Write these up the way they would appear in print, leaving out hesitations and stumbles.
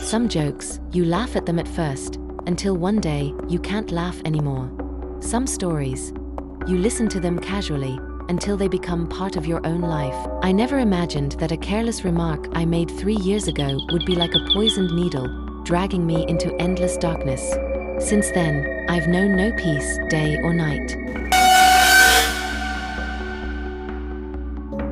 Some jokes, you laugh at them at first, until one day, you can't laugh anymore. Some stories, you listen to them casually, until they become part of your own life. I never imagined that a careless remark I made 3 years ago would be like a poisoned needle, dragging me into endless darkness. Since then, I've known no peace, day or night.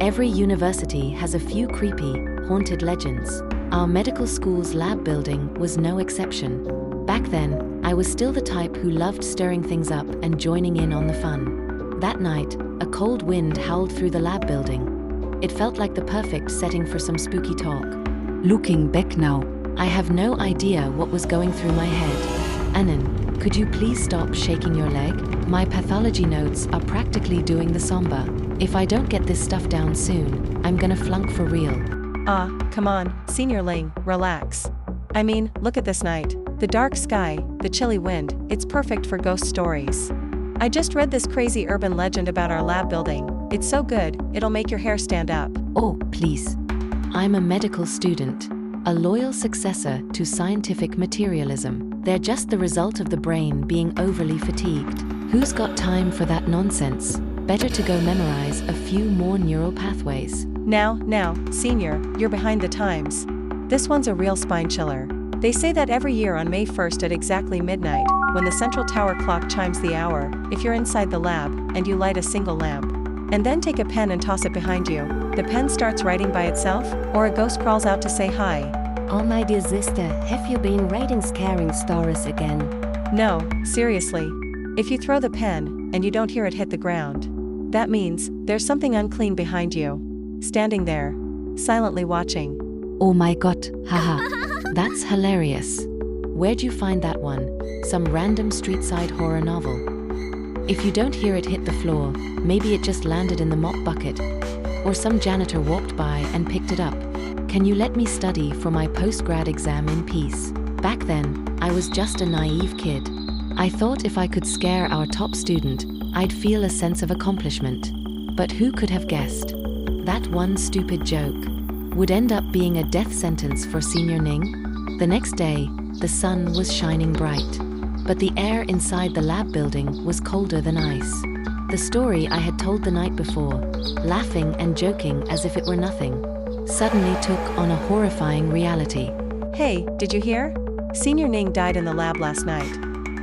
Every university has a few creepy, haunted legends. Our medical school's lab building was no exception. Back then, I was still the type who loved stirring things up and joining in on the fun. That night, a cold wind howled through the lab building. It felt like the perfect setting for some spooky talk. Looking back now, I have no idea what was going through my head. Annan, could you please stop shaking your leg? My pathology notes are practically doing the Samba. If I don't get this stuff down soon, I'm gonna flunk for real. Come on, Senior Ling, relax. I mean, look at this night. The dark sky, the chilly wind, it's perfect for ghost stories. I just read this crazy urban legend about our lab building. It's so good, it'll make your hair stand up. Oh, please. I'm a medical student, a loyal successor to scientific materialism. They're just the result of the brain being overly fatigued. Who's got time for that nonsense? Better to go memorize a few more neural pathways. Now, Senior, you're behind the times. This one's a real spine chiller. They say that every year on May 1st at exactly midnight, when the central tower clock chimes the hour, if you're inside the lab, and you light a single lamp, and then take a pen and toss it behind you, the pen starts writing by itself, or a ghost crawls out to say hi. Oh my dear sister, have you been writing scary stories again? No, seriously. If you throw the pen, and you don't hear it hit the ground, that means there's something unclean behind you, standing there, silently watching. Oh my god, haha. That's hilarious. Where'd you find that one? Some random street-side horror novel? If you don't hear it hit the floor, maybe it just landed in the mop bucket. Or some janitor walked by and picked it up. Can you let me study for my post-grad exam in peace? Back then, I was just a naive kid. I thought if I could scare our top student, I'd feel a sense of accomplishment. But who could have guessed? That one stupid joke would end up being a death sentence for Senior Ning. The next day, the sun was shining bright, but the air inside the lab building was colder than ice. The story I had told the night before, laughing and joking as if it were nothing, suddenly took on a horrifying reality. Hey, did you hear? Senior Ning died in the lab last night.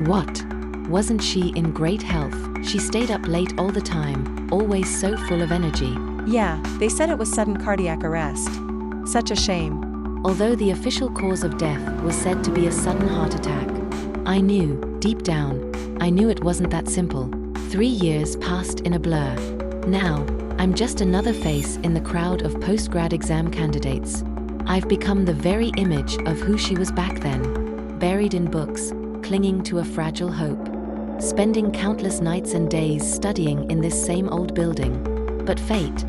What? Wasn't she in great health? She stayed up late all the time, always so full of energy. Yeah, they said it was sudden cardiac arrest. Such a shame. Although the official cause of death was said to be a sudden heart attack, I knew, deep down, I knew it wasn't that simple. 3 years passed in a blur. Now, I'm just another face in the crowd of post-grad exam candidates. I've become the very image of who she was back then, buried in books, clinging to a fragile hope, spending countless nights and days studying in this same old building. But fate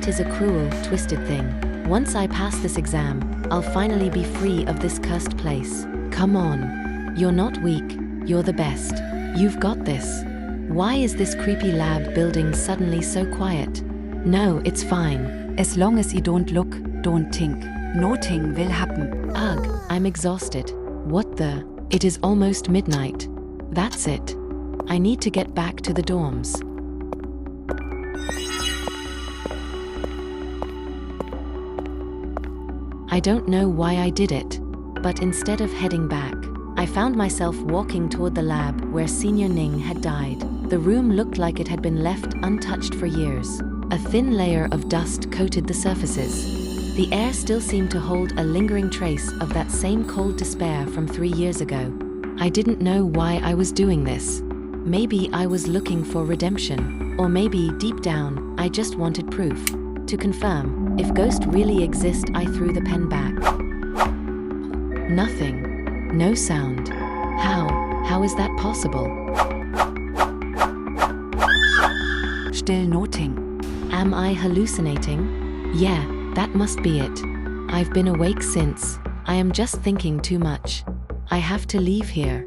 is a cruel, twisted thing. Once I pass this exam, I'll finally be free of this cursed place. Come on. You're not weak, you're the best. You've got this. Why is this creepy lab building suddenly so quiet? No, it's fine. As long as you don't look, don't think. Nothing will happen. Ugh, I'm exhausted. What the? It is almost midnight. That's it. I need to get back to the dorms. I don't know why I did it, but instead of heading back, I found myself walking toward the lab where Senior Ning had died. The room looked like it had been left untouched for years. A thin layer of dust coated the surfaces. The air still seemed to hold a lingering trace of that same cold despair from 3 years ago. I didn't know why I was doing this. Maybe I was looking for redemption, or maybe deep down, I just wanted proof. To confirm, if ghosts really exist, I threw the pen back. Nothing. No sound. How is that possible? Still nothing. Am I hallucinating? Yeah, that must be it. I've been awake since. I am just thinking too much. I have to leave here.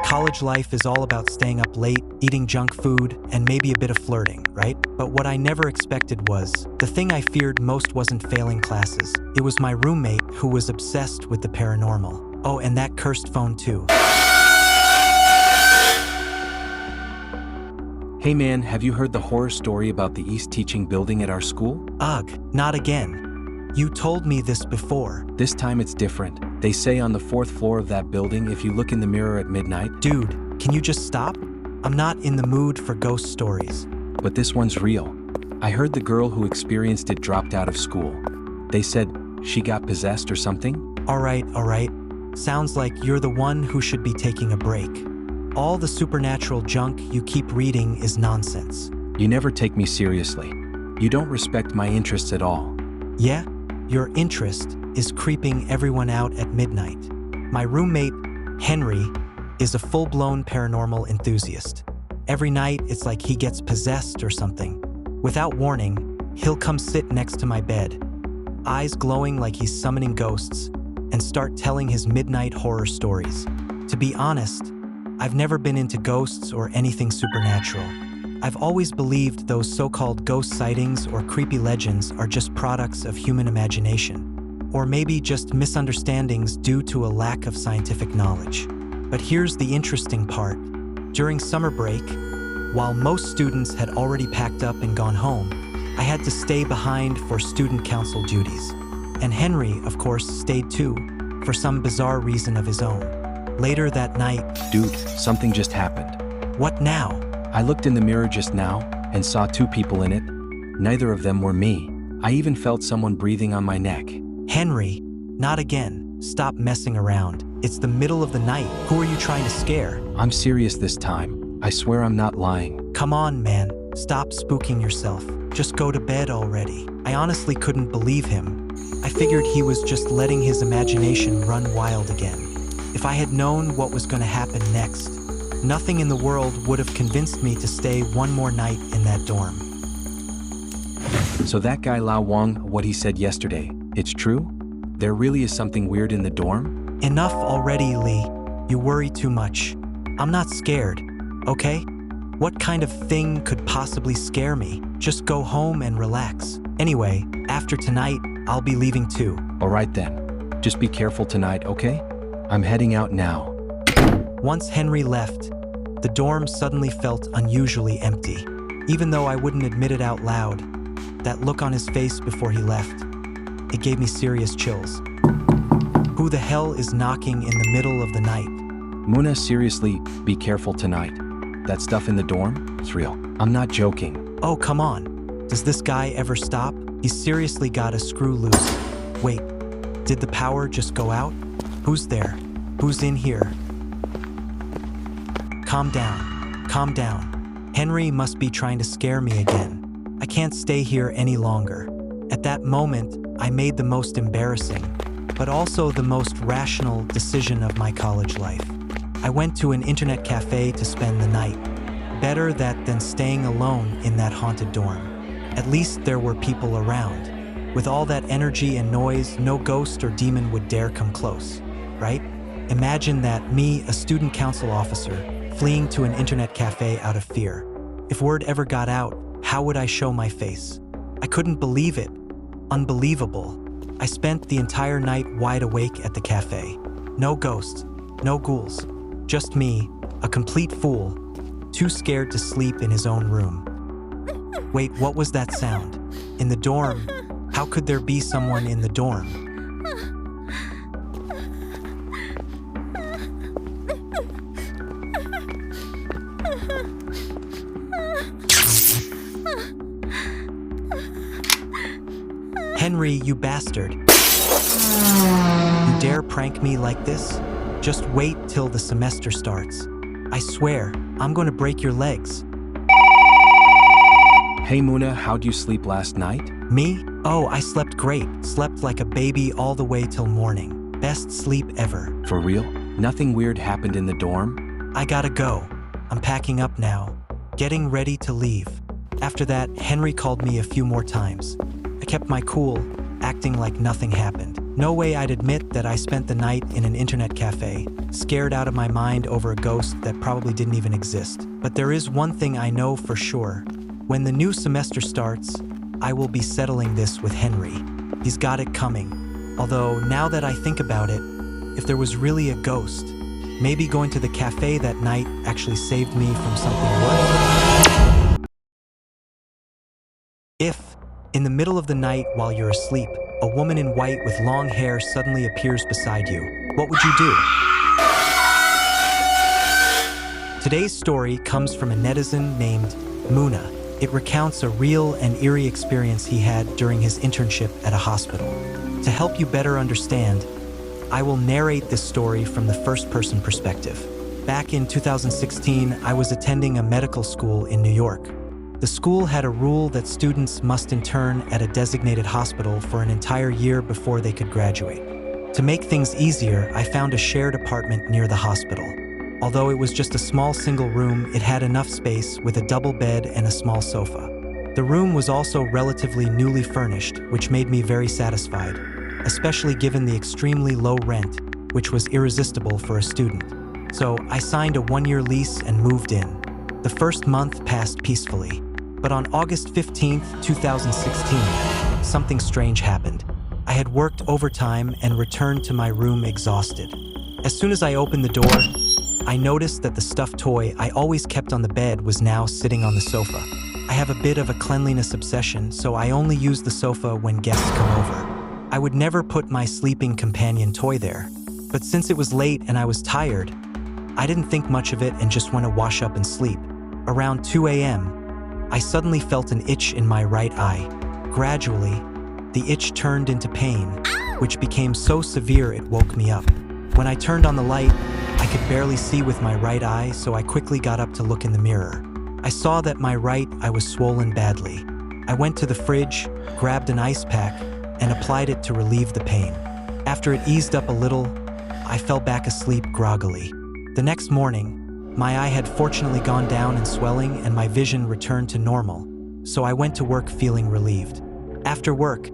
College life is all about staying up late, eating junk food, and maybe a bit of flirting, right? But what I never expected was, the thing I feared most wasn't failing classes. It was my roommate who was obsessed with the paranormal. Oh, and that cursed phone too. Hey man, have you heard the horror story about the East Teaching building at our school? Ugh, not again. You told me this before. This time it's different. They say on the 4th floor of that building, if you look in the mirror at midnight. Dude, can you just stop? I'm not in the mood for ghost stories. But this one's real. I heard the girl who experienced it dropped out of school. They said she got possessed or something. All right. Sounds like you're the one who should be taking a break. All the supernatural junk you keep reading is nonsense. You never take me seriously. You don't respect my interests at all. Yeah? Your interest is creeping everyone out at midnight. My roommate, Henry, is a full-blown paranormal enthusiast. Every night, it's like he gets possessed or something. Without warning, he'll come sit next to my bed, eyes glowing like he's summoning ghosts, and start telling his midnight horror stories. To be honest, I've never been into ghosts or anything supernatural. I've always believed those so-called ghost sightings or creepy legends are just products of human imagination, or maybe just misunderstandings due to a lack of scientific knowledge. But here's the interesting part. During summer break, while most students had already packed up and gone home, I had to stay behind for student council duties. And Henry, of course, stayed too, for some bizarre reason of his own. Later that night, Dude, something just happened. what now? I looked in the mirror just now and saw 2 people in it. Neither of them were me. I even felt someone breathing on my neck. Henry, not again. Stop messing around. It's the middle of the night. Who are you trying to scare? I'm serious this time. I swear I'm not lying. Come on, man. Stop spooking yourself. Just go to bed already. I honestly couldn't believe him. I figured he was just letting his imagination run wild again. If I had known what was going to happen next, nothing in the world would have convinced me to stay one more night in that dorm. So that guy Lao Wang, what he said yesterday, it's true? There really is something weird in the dorm? Enough already, Lee. You worry too much. I'm not scared, okay? What kind of thing could possibly scare me? Just go home and relax. Anyway, after tonight, I'll be leaving too. Alright then. Just be careful tonight, okay? I'm heading out now. Once Henry left, the dorm suddenly felt unusually empty. Even though I wouldn't admit it out loud, that look on his face before he left, it gave me serious chills. Who the hell is knocking in the middle of the night? Muna, seriously, be careful tonight. That stuff in the dorm? It's real. I'm not joking. Oh, come on. Does this guy ever stop? He's seriously got a screw loose. Wait, did the power just go out? Who's there? Who's in here? Calm down. Henry must be trying to scare me again. I can't stay here any longer. At that moment, I made the most embarrassing, but also the most rational decision of my college life. I went to an internet cafe to spend the night. Better that than staying alone in that haunted dorm. At least there were people around. With all that energy and noise, no ghost or demon would dare come close, right? Imagine that, me, a student council officer, fleeing to an internet cafe out of fear. If word ever got out, how would I show my face? I couldn't believe it. Unbelievable. I spent the entire night wide awake at the cafe. No ghosts, no ghouls. Just me, a complete fool, too scared to sleep in his own room. Wait, what was that sound? In the dorm? How could there be someone in the dorm? Henry, you bastard. You dare prank me like this? Just wait till the semester starts. I swear, I'm going to break your legs. Hey Muna, how'd you sleep last night? Me? Oh, I slept great. Slept like a baby all the way till morning. Best sleep ever. For real? Nothing weird happened in the dorm? I gotta go. I'm packing up now. Getting ready to leave. After that, Henry called me a few more times. I kept my cool, acting like nothing happened. No way I'd admit that I spent the night in an internet cafe, scared out of my mind over a ghost that probably didn't even exist. But there is one thing I know for sure. When the new semester starts, I will be settling this with Henry. He's got it coming. Although, now that I think about it, if there was really a ghost, maybe going to the cafe that night actually saved me from something worse. If, in the middle of the night while you're asleep, a woman in white with long hair suddenly appears beside you, what would you do? Today's story comes from a netizen named Muna. It recounts a real and eerie experience he had during his internship at a hospital. To help you better understand, I will narrate this story from the first-person perspective. Back in 2016, I was attending a medical school in New York. The school had a rule that students must intern at a designated hospital for an entire year before they could graduate. To make things easier, I found a shared apartment near the hospital. Although it was just a small single room, it had enough space with a double bed and a small sofa. The room was also relatively newly furnished, which made me very satisfied, especially given the extremely low rent, which was irresistible for a student. So I signed a one-year lease and moved in. The first month passed peacefully. But on August 15th, 2016, something strange happened. I had worked overtime and returned to my room exhausted. As soon as I opened the door, I noticed that the stuffed toy I always kept on the bed was now sitting on the sofa. I have a bit of a cleanliness obsession, so I only use the sofa when guests come over. I would never put my sleeping companion toy there. But since it was late and I was tired, I didn't think much of it and just went to wash up and sleep. Around 2 a.m., I suddenly felt an itch in my right eye. Gradually, the itch turned into pain, which became so severe it woke me up. When I turned on the light, I could barely see with my right eye, so I quickly got up to look in the mirror. I saw that my right eye was swollen badly. I went to the fridge, grabbed an ice pack, and applied it to relieve the pain. After it eased up a little, I fell back asleep groggily. The next morning, my eye had fortunately gone down in swelling and my vision returned to normal, so I went to work feeling relieved. After work,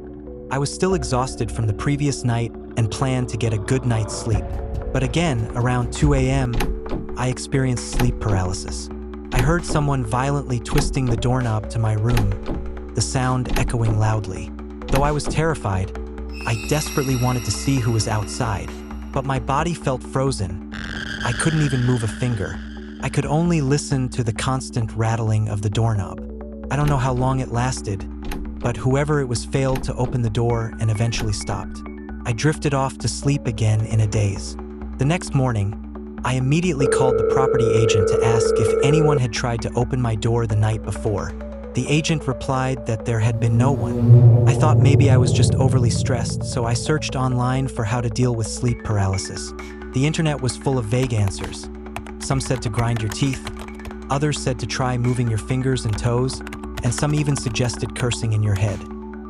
I was still exhausted from the previous night and planned to get a good night's sleep. But again, around 2 a.m., I experienced sleep paralysis. I heard someone violently twisting the doorknob to my room, the sound echoing loudly. Though I was terrified, I desperately wanted to see who was outside, but my body felt frozen. I couldn't even move a finger. I could only listen to the constant rattling of the doorknob. I don't know how long it lasted, but whoever it was failed to open the door and eventually stopped. I drifted off to sleep again in a daze. The next morning, I immediately called the property agent to ask if anyone had tried to open my door the night before. The agent replied that there had been no one. I thought maybe I was just overly stressed, so I searched online for how to deal with sleep paralysis. The internet was full of vague answers. Some said to grind your teeth, others said to try moving your fingers and toes, and some even suggested cursing in your head.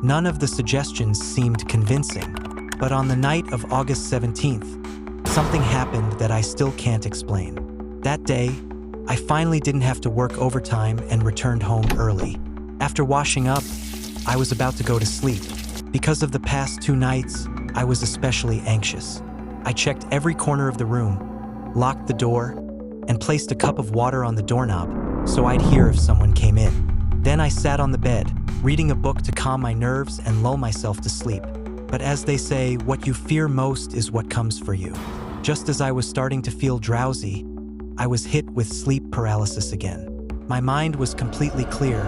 None of the suggestions seemed convincing, but on the night of August 17th, something happened that I still can't explain. That day, I finally didn't have to work overtime and returned home early. After washing up, I was about to go to sleep. Because of the past 2 nights, I was especially anxious. I checked every corner of the room, locked the door, and placed a cup of water on the doorknob so I'd hear if someone came in. Then I sat on the bed, reading a book to calm my nerves and lull myself to sleep. But as they say, what you fear most is what comes for you. Just as I was starting to feel drowsy, I was hit with sleep paralysis again. My mind was completely clear,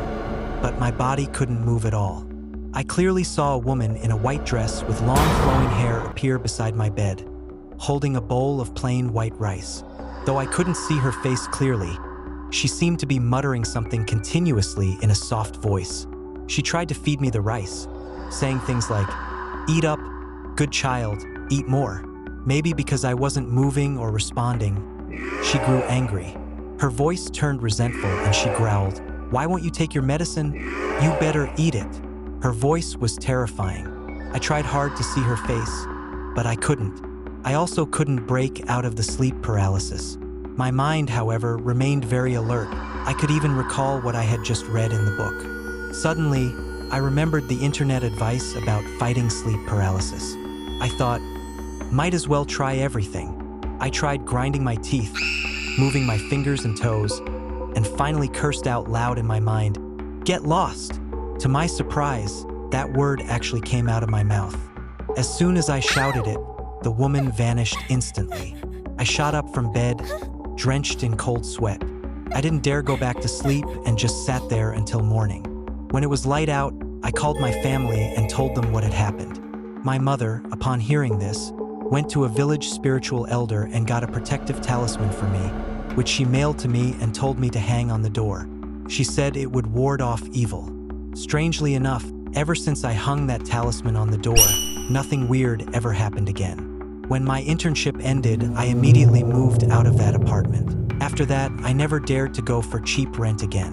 but my body couldn't move at all. I clearly saw a woman in a white dress with long flowing hair appear beside my bed, holding a bowl of plain white rice. Though I couldn't see her face clearly, she seemed to be muttering something continuously in a soft voice. She tried to feed me the rice, saying things like, "Eat up, good child, eat more." Maybe because I wasn't moving or responding, she grew angry. Her voice turned resentful and she growled, "Why won't you take your medicine? You better eat it." Her voice was terrifying. I tried hard to see her face, but I couldn't. I also couldn't break out of the sleep paralysis. My mind, however, remained very alert. I could even recall what I had just read in the book. Suddenly, I remembered the internet advice about fighting sleep paralysis. I thought, might as well try everything. I tried grinding my teeth, moving my fingers and toes, and finally cursed out loud in my mind, "Get lost!" To my surprise, that word actually came out of my mouth. As soon as I shouted it, the woman vanished instantly. I shot up from bed, drenched in cold sweat. I didn't dare go back to sleep and just sat there until morning. When it was light out, I called my family and told them what had happened. My mother, upon hearing this, went to a village spiritual elder and got a protective talisman for me, which she mailed to me and told me to hang on the door. She said it would ward off evil. Strangely enough, ever since I hung that talisman on the door, nothing weird ever happened again. When my internship ended, I immediately moved out of that apartment. After that, I never dared to go for cheap rent again.